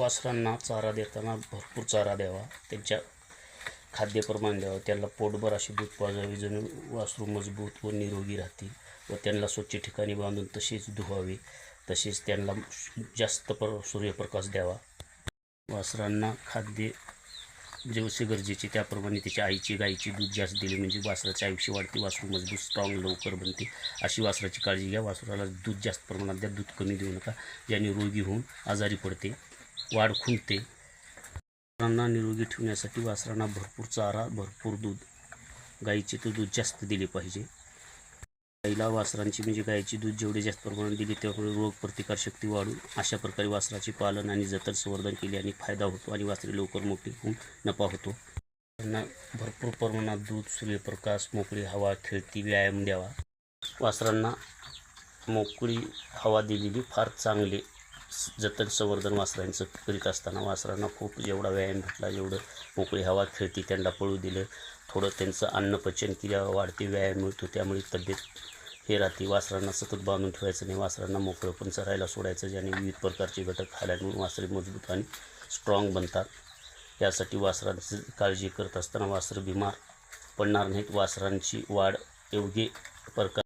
वासरांना चारा देताना भरपूर चारा द्यावा, त्यांच्या खाद्यप्रमाण द्यावं, त्यांना पोटभर अशी दूध पाजावी जणू वासरू मजबूत व निरोगी राहतील व त्यांना स्वच्छ ठिकाणी बांधून तसेच धुवावे. तसेच त्यांना जास्त सूर्यप्रकाश द्यावा. वासरांना खाद्य जसे गरजेचे त्याप्रमाणे त्याच्या आईची गाईची दूध जास्त दिले म्हणजे वासराचे आयुष्य वाढते, वासरू मजबूत स्ट्रॉंग लवकर बनते. अशी वासराची काळजी घ्या. वासराला दूध जास्त प्रमाणात द्या, दूध कमी देऊ नका, ज्याने रोगी होऊन आजारी पडते, वाढ खुंटते. वासरांना निरोगी ठेवण्यासाठी वासरांना भरपूर चारा, भरपूर दूध, गाईचे तर दूध जास्त दिले पाहिजे. गाईला वासरांची म्हणजे गाईची दूध जेवढे जास्त प्रमाणात दिले तेवढे रोग प्रतिकारशक्ती वाढून अशा प्रकारे वासराचे पालन आणि जतन संवर्धन केल्याने फायदा होतो आणि वासरे लवकर मोठी होऊन नफा होतो. त्यांना भरपूर प्रमाणात दूध, सूर्यप्रकाश, मोकळी हवा, खेळती व्यायाम द्यावा. वासरांना मोकळी हवा दिलेली फार चांगले. जतन संवर्धन वासरांचं करीत असताना वासरांना खूप जेवढा व्यायाम भेटला, जेवढं मोकळी हवा, खेळती त्यांना पळू दिलं, थोडं त्यांचं अन्नपचन क्रिया वाढते, व्यायाम मिळतो, त्यामुळे तब्येत हे राहते. वासरांना सतत बांधून ठेवायचं नाही, वासरांना मोकळं पण चरायला सोडायचं, ज्याने विविध प्रकारचे घटक खाल्यामुळे वासरे मजबूत आणि स्ट्रॉंग बनतात. यासाठी वासरांची काळजी करत असताना वासरं बिमार पडणार नाहीत. वासरांची वाढ योग्य प्रकार